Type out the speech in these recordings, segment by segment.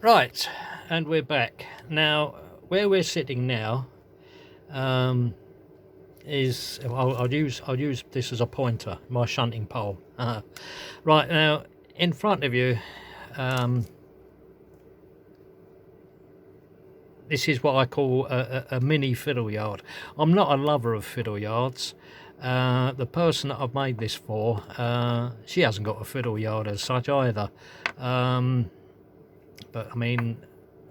Right, and we're back. Now, where we're sitting now is I'll use this as a pointer, my shunting pole. Right now, in front of you, this is what I call a mini fiddle yard. I'm not a lover of fiddle yards. The person that I've made this for, she hasn't got a fiddle yard as such either. But I mean,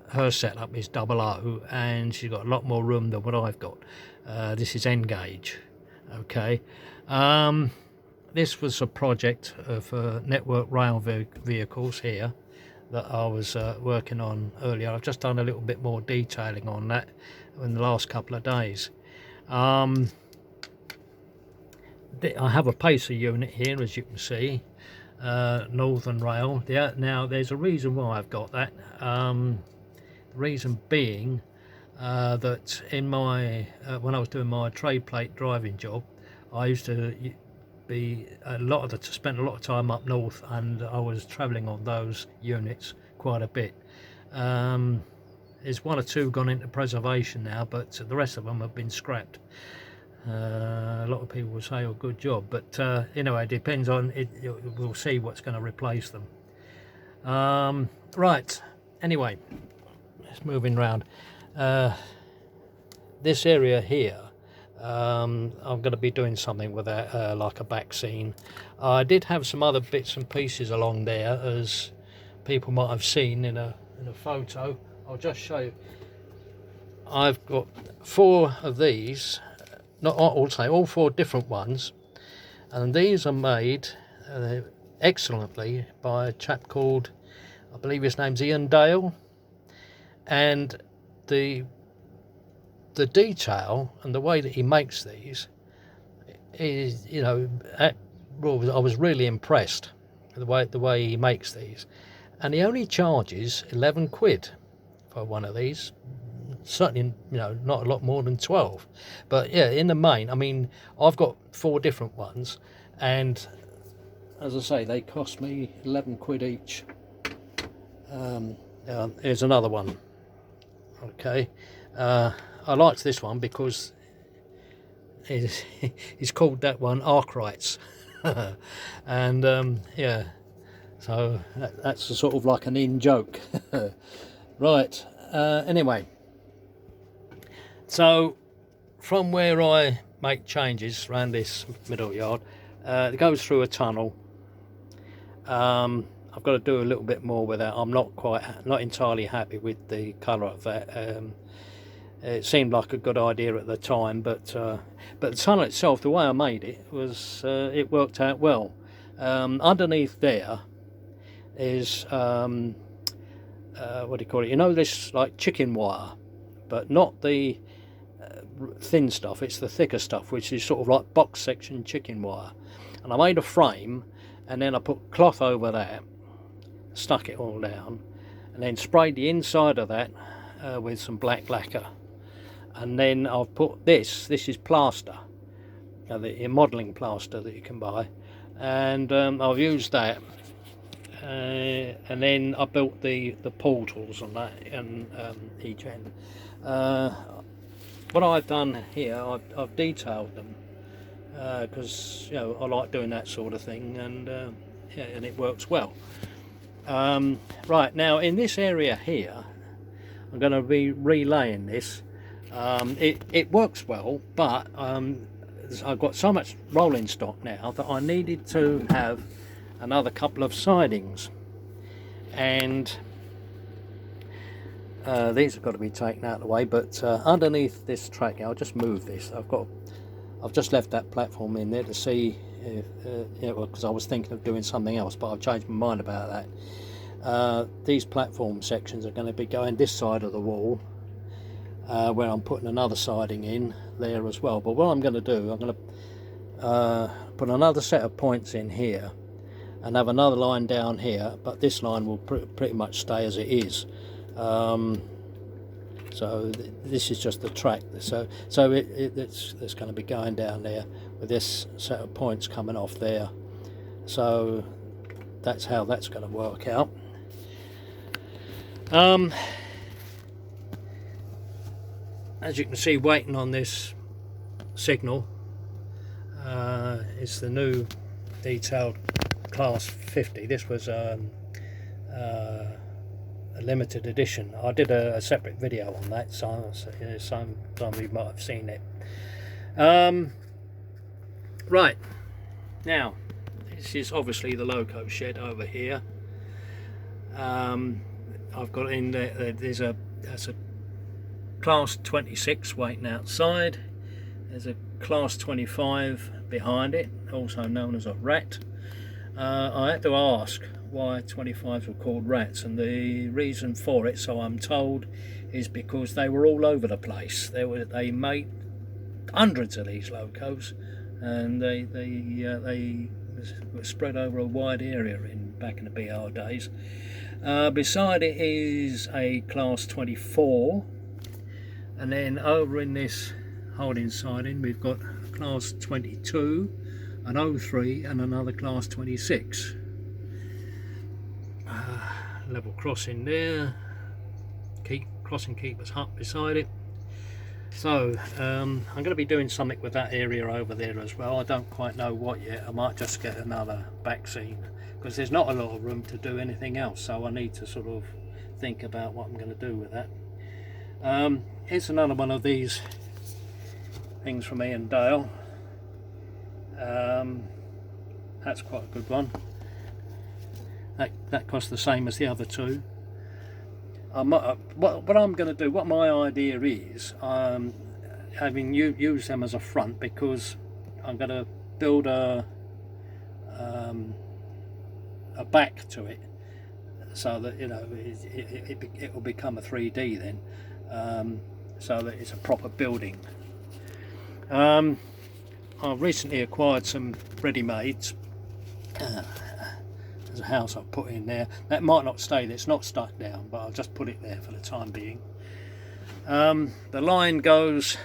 her setup is double O, and she's got a lot more room than what I've got. This is N gauge. Okay. This was a project for network rail vehicles here that I was working on earlier. I've just done a little bit more detailing on that in the last couple of days. I have a pacer unit here, as you can see, Northern Rail. Now there's a reason why I've got that. The reason being that in my when I was doing my trade plate driving job, I used to spent a lot of time up north, and I was travelling on those units quite a bit. There's one or two gone into preservation now, but the rest of them have been scrapped. A lot of people will say, "Oh, good job," but anyway, it depends on it. We'll see what's going to replace them. Right. Anyway, it's moving round. This area here, I'm going to be doing something with that, like a back scene. I did have some other bits and pieces along there, as people might have seen in a photo. I'll just show you. I've got 4 of these, not all 4 different ones, and these are made excellently by a chap called, I believe his name's Ian Dale, and the detail and the way that he makes these is, I was really impressed with the way he makes these, and he only charges 11 quid for one of these. Certainly, not a lot more than 12, but yeah, in the main, I mean, I've got 4 different ones, and as I say, they cost me 11 quid each. Here's another one. Okay, I liked this one because he's called that one Arkwrights. And yeah, so that's sort of like an in joke. Right, anyway, so from where I make changes around this middle yard, it goes through a tunnel. I've got to do a little bit more with that. I'm not entirely happy with the colour of that. It seemed like a good idea at the time, but the tunnel itself, the way I made it, was it worked out well. Underneath there is what do you call it? This like chicken wire, but not the thin stuff. It's the thicker stuff, which is sort of like box section chicken wire. And I made a frame, and then I put cloth over that, stuck it all down, and then sprayed the inside of that with some black lacquer. And then I've put this is plaster, the modelling plaster that you can buy, and I've used that, and then I built the portals on that and each end. What I've done here, I've detailed them because I like doing that sort of thing, and yeah, and it works well. Right, now in this area here, I'm going to be relaying this. It works well, but I've got so much rolling stock now that I needed to have another couple of sidings, and these have got to be taken out of the way. But underneath this track, I'll just move this. I've just left that platform in there to see if, because I was thinking of doing something else, but I've changed my mind about that. These platform sections are going to be going this side of the wall, where I'm putting another siding in there as well. But what I'm going to do, I'm going to put another set of points in here and have another line down here, but this line will pretty much stay as it is. So this is just the track, so it's going to be going down there with this set of points coming off there. So that's how that's going to work out. As you can see, waiting on this signal is the new detailed class 50. This was a limited edition. I did a separate video on that, so some of you might have seen it. Right, now this is obviously the loco shed over here. I've got in there, that's a class 26 waiting outside. There's a class 25 behind it, also known as a rat. I had to ask why 25s were called rats, and the reason for it, so I'm told, is because they were all over the place. They made hundreds of these locos, and they were spread over a wide area back in the BR days. Beside it is a class 24, and then over in this holding siding we've got a class 22, an 03 and another class 26. Level crossing there, crossing keeper's hut beside it. So I'm going to be doing something with that area over there as well. I don't quite know what yet. I might just get another back scene, because there's not a lot of room to do anything else, so I need to sort of think about what I'm going to do with that. Here's another one of these things from Ian Dale. That's quite a good one. That costs the same as the other two. What I'm going to do, what my idea is, having used them as a front, because I'm going to build a back to it, so that, you know, it will become a 3D then, so that it's a proper building. I've recently acquired some ready-mades. There's a house I've put in there. That might not stay there, it's not stuck down, but I'll just put it there for the time being. The line goes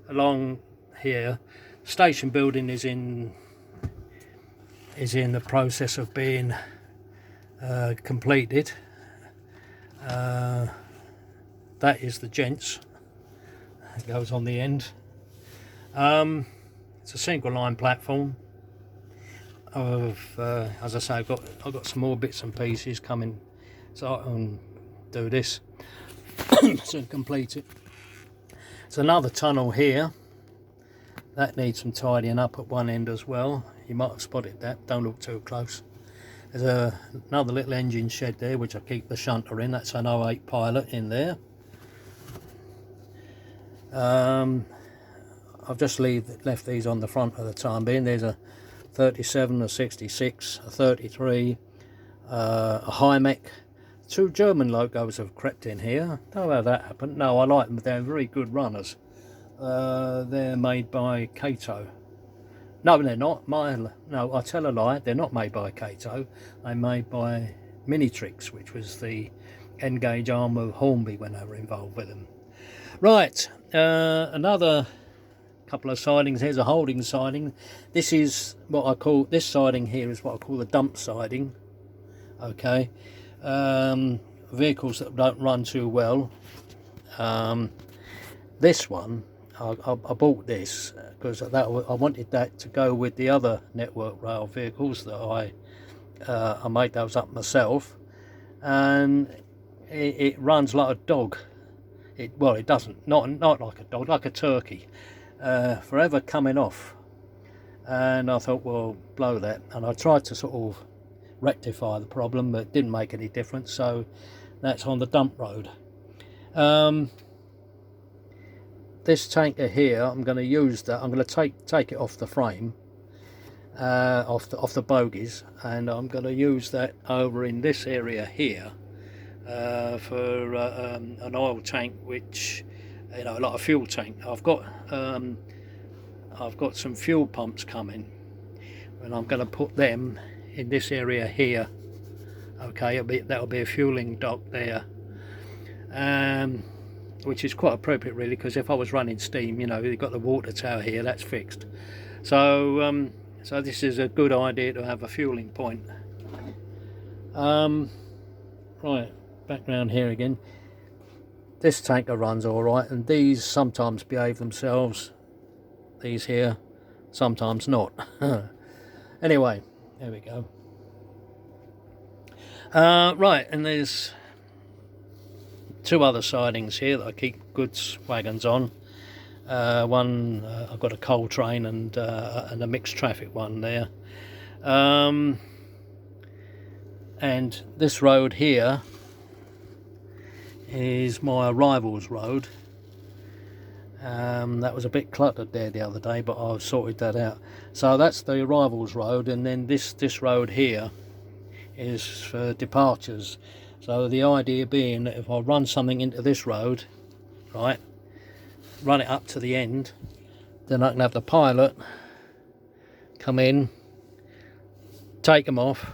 along here. Station building is in the process of being completed. That is the gents. It goes on the end. It's a single line platform. As I say, I've got some more bits and pieces coming, so I can do this to complete it. There's another tunnel here that needs some tidying up at one end as well. You might have spotted that, don't look too close. There's another little engine shed there which I keep the shunter in. That's an 08 Pilot in there. I've just left these on the front for the time being. There's a 37, a 66, a 33, a Hymek. Two German logos have crept in here. Don't know how that happened. No, I like them. They're very good runners. They're made by Kato. No, they're not. No, I tell a lie. They're not made by Kato. They're made by Minitrix, which was the N-gauge arm of Hornby when they were involved with them. Right, another couple of sidings. Here's a holding siding. This is what I call, this siding here is what I call the dump siding. Okay, vehicles that don't run too well. This one, I bought this because I wanted that to go with the other Network Rail vehicles that I made those up myself, and it runs like a dog. Well, it doesn't, not like a dog, like a turkey. Forever coming off, and I thought, well, blow that, and I tried to sort of rectify the problem, but it didn't make any difference, so that's on the dump road. This tanker here, I'm going to use that. I'm going to take it off the frame, off the bogies, and I'm going to use that over in this area here for an oil tank, which, you know, like a fuel tank. I've got some fuel pumps coming, and I'm going to put them in this area here. Okay, that'll be a fueling dock there, which is quite appropriate really, because if I was running steam, you know, you've got the water tower here, that's fixed. So so this is a good idea to have a fueling point. Right, back round here again. This tanker runs all right, and these sometimes behave themselves. These here, sometimes not. Anyway, there we go. Right, and there's two other sidings here that I keep goods wagons on. One, I've got a coal train and a mixed traffic one there. And this road here is my arrivals road. That was a bit cluttered there the other day, but I've sorted that out. So that's the arrivals road, and then this road here is for departures. So the idea being that if I run something into this road, right, run it up to the end, then I can have the pilot come in, take them off,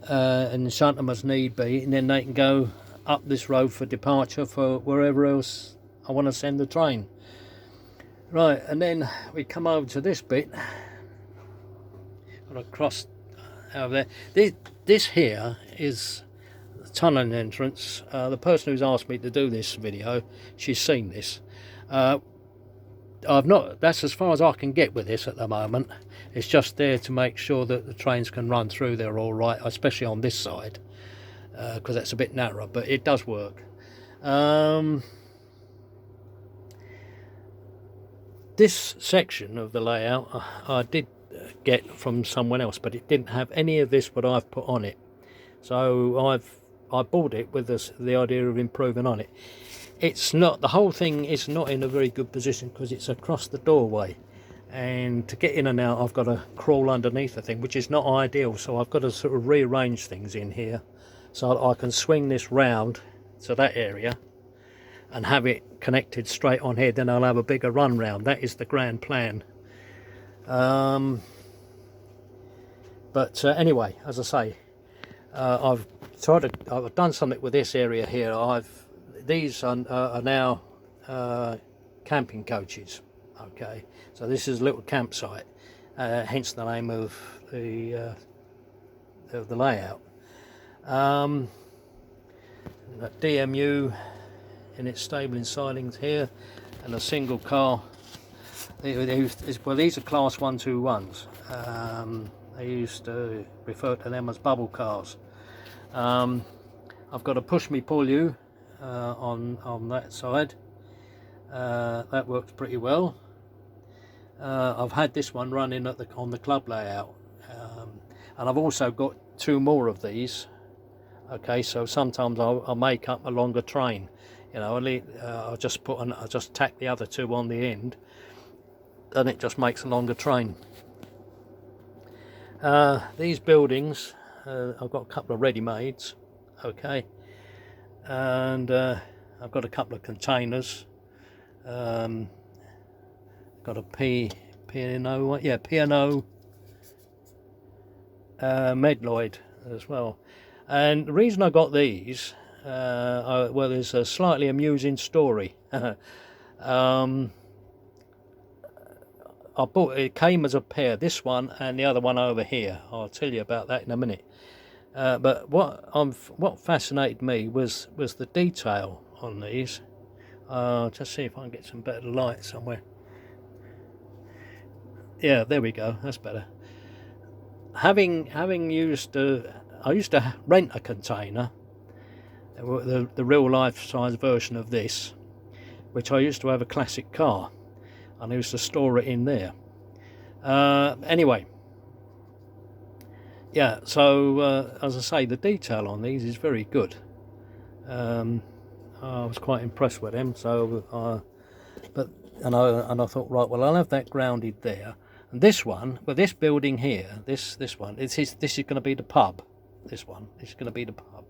and shunt them as need be, and then they can go up this road for departure for wherever else I want to send the train. Right, and then we come over to this bit. Got to cross over there. This here is the tunnel entrance. The person who's asked me to do this video, she's seen this. I've not. That's as far as I can get with this at the moment. It's just there to make sure that the trains can run through there all right, especially on this side, because that's a bit narrow, but it does work. This section of the layout I did get from someone else, but it didn't have any of this what I've put on it. So I bought it with the idea of improving on it. It's not, the whole thing is not in a very good position because it's across the doorway, and to get in and out I've got to crawl underneath the thing, which is not ideal. So I've got to sort of rearrange things in here so I can swing this round to that area and have it connected straight on here. Then I'll have a bigger run round. That is the grand plan. But anyway, as I say, I've done something with this area here. These are now camping coaches. Okay, so this is a little campsite, hence the name of the layout. DMU in its stabling sidings here, and a single car. Well, these are class 121s. They used to refer to them as bubble cars. I've got a push me pull you on that side. That works pretty well. I've had this one running on the club layout, and I've also got two more of these. Okay, so sometimes I'll make up a longer train. You know, I'll just tack the other two on the end, and it just makes a longer train. These buildings, I've got a couple of ready-mades, okay, and I've got a couple of containers. Got a P&O, yeah, P&O Medloyd as well. And the reason I got these, well, there's a slightly amusing story. It came as a pair, this one and the other one over here. I'll tell you about that in a minute. But what fascinated me was the detail on these. Just see if I can get some better light somewhere. Yeah, there we go. That's better. Having used I used to rent a container, the real life size version of this, which I used to have a classic car, and I used to store it in there. Anyway, yeah, so as I say, the detail on these is very good. I was quite impressed with them. So and I thought, right, well, I'll have that grounded there. And this one, well, this building here, this one, this is going to be the pub. This is going to be the pub.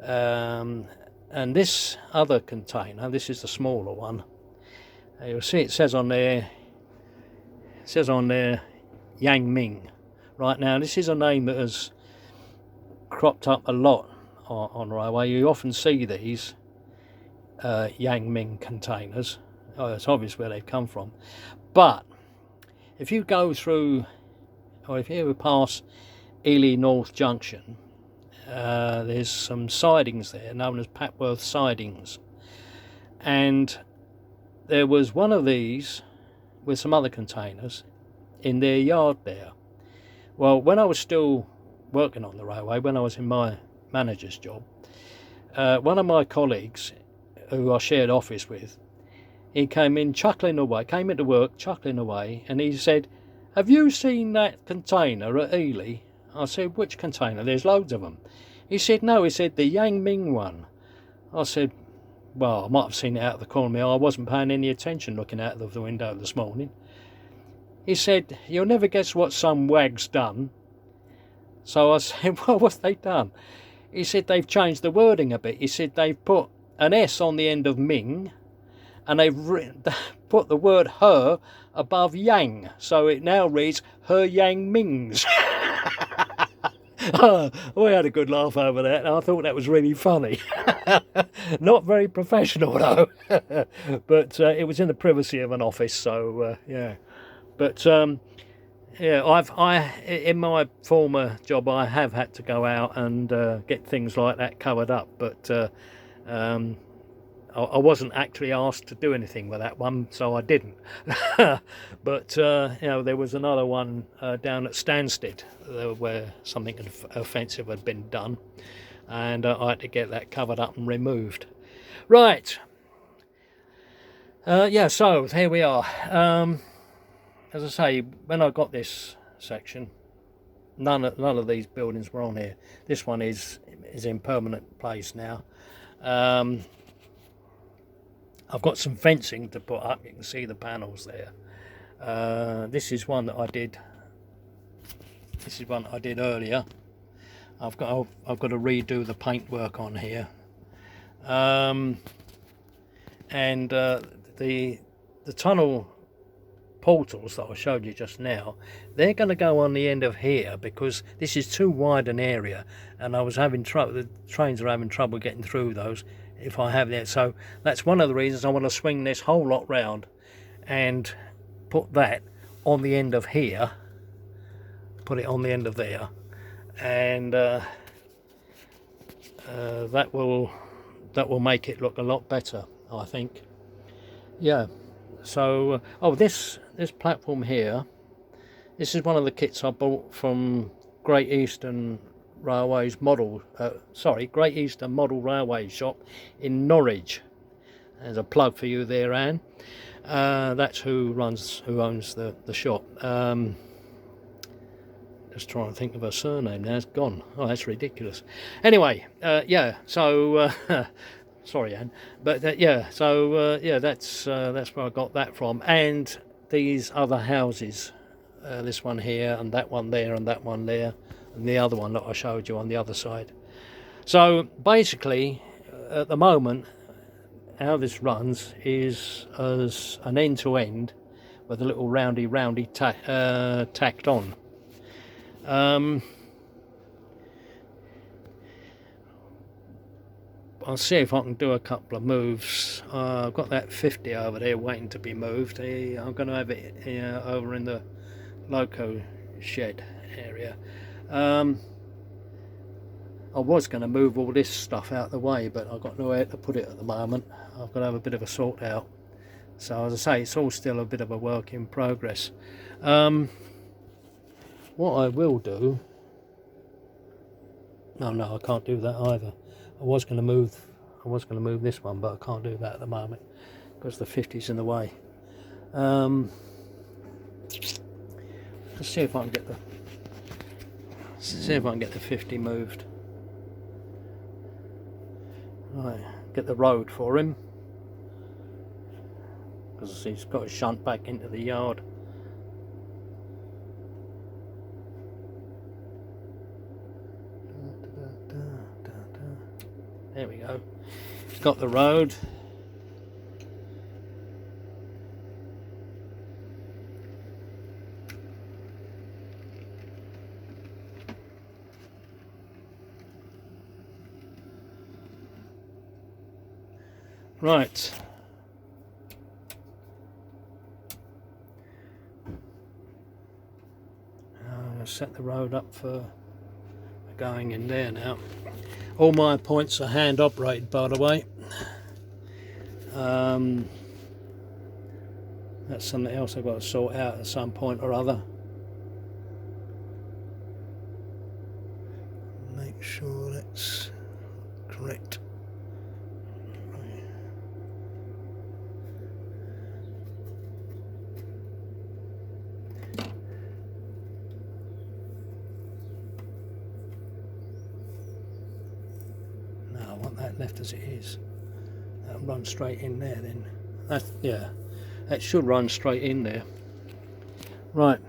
And this other container, this is the smaller one. You'll see it says on there, Yang Ming. Right, now this is a name that has cropped up a lot on railway. You often see these Yang Ming containers. Oh, it's obvious where they've come from. But if you go through, or if you ever pass Ely North Junction, there's some sidings there known as Papworth sidings, and there was one of these with some other containers in their yard there. Well, when I was still working on the railway, when I was in my manager's job, one of my colleagues who I shared office with, he came in chuckling away, came into work chuckling away, and he said, "Have you seen that container at Ely?" I said, "Which container? There's loads of them." He said, "No," he said, "the Yang Ming one." I said, "Well, I might have seen it out of the corner of my eye. I wasn't paying any attention looking out of the window this morning." He said, "You'll never guess what some wag's done." So I said, "Well, what's they done?" He said, "They've changed the wording a bit." He said, "They've put an S on the end of Ming, and they've put the word her above Yang, so it now reads Her Yang Mings." We had a good laugh over that, and I thought that was really funny. Not very professional though, but it was in the privacy of an office, so yeah. But yeah, in my former job I have had to go out and get things like that covered up, but I wasn't actually asked to do anything with that one, so I didn't. But you know, there was another one down at Stansted where something offensive had been done, and I had to get that covered up and removed. Right. Yeah, so here we are. As I say, when I got this section, none of these buildings were on here. This one is in permanent place now. I've got some fencing to put up. You can see the panels there. This is one that I did. This is one I did earlier. I've got to redo the paintwork on here. And the tunnel portals that I showed you just now, they're going to go on the end of here because this is too wide an area, and I was having trouble. The trains are having trouble getting through those if I have that. So that's one of the reasons I want to swing this whole lot round and put that on the end of here, put it on the end of there, and that will make it look a lot better, I think. Yeah. So oh, this platform here, this is one of the kits I bought from Great Eastern Railways Great Eastern Model Railway shop in Norwich. There's a plug for you there, Anne. That's who owns the shop. Just trying to think of her surname now. It's gone. Oh, that's ridiculous. Anyway, yeah. So sorry, Anne. But yeah. So yeah, that's where I got that from. And these other houses, this one here, and that one there, and that one there, and the other one that I showed you on the other side. So basically, at the moment, how this runs is as an end-to-end with a little roundy tacked on. I'll see if I can do a couple of moves. I've got that 50 over there waiting to be moved. I'm going to have it over in the loco shed area. I was going to move all this stuff out of the way, but I've got nowhere to put it at the moment. I've got to have a bit of a sort out. So as I say, it's all still a bit of a work in progress. What I will do... No, I can't do that either. I was going to move this one, but I can't do that at the moment because the 50's in the way. Let's see if I can get the 50 moved. Right, get the road for him because he's got to shunt back into the yard. There we go. It's got the road. Right. I'm going to set the road up for... going in there now. All my points are hand operated, by the way. That's something else I've got to sort out at some point or other. Make sure that's correct. No, I want that left as it is. That'll run straight in there then. Yeah, that should run straight in there. Right.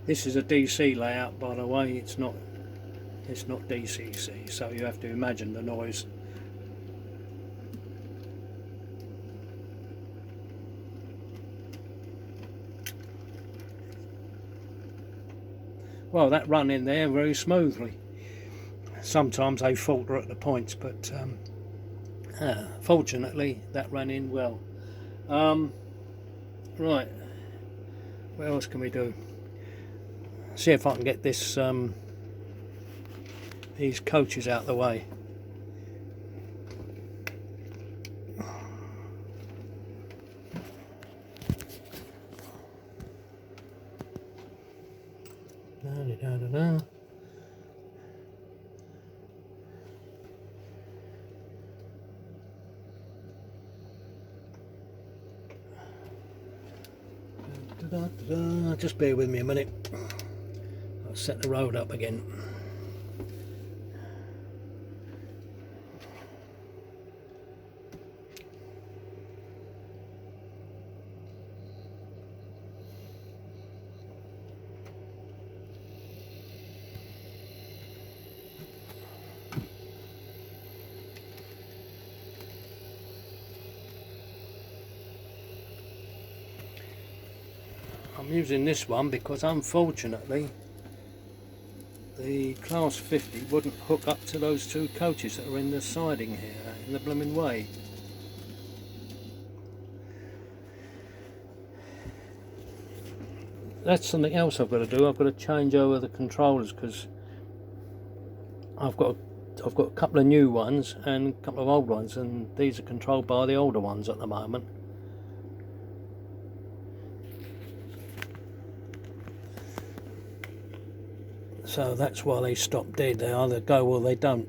This is a DC layout, by the way. It's not DCC, so you have to imagine the noise. Well, that run in there very smoothly. Sometimes they falter at the points, but fortunately that ran in well. Right, what else can we do? See if I can get this these coaches out the way. Da-da-da-da-da. Da-da-da-da. Just bear with me a minute. I'll set the road up again. I'm using this one because unfortunately the Class 50 wouldn't hook up to those two coaches that are in the siding here, in the blooming way. That's something else I've got to do. I've got to change over the controllers because I've got a couple of new ones and a couple of old ones, and these are controlled by the older ones at the moment. So that's why they stop dead. They either go or they don't.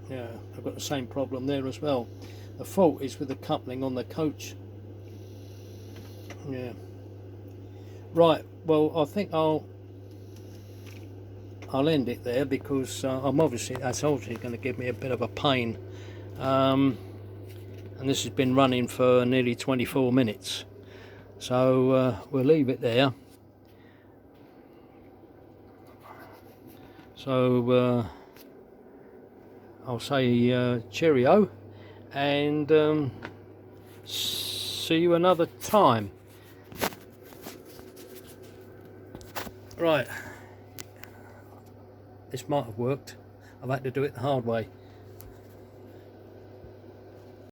Yeah, I've got the same problem there as well. The fault is with the coupling on the coach. Yeah. Right, well, I think I'll end it there because that's obviously going to give me a bit of a pain, and this has been running for nearly 24 minutes, so we'll leave it there. So I'll say cheerio and see you another time. Right. This might have worked. I've had to do it the hard way.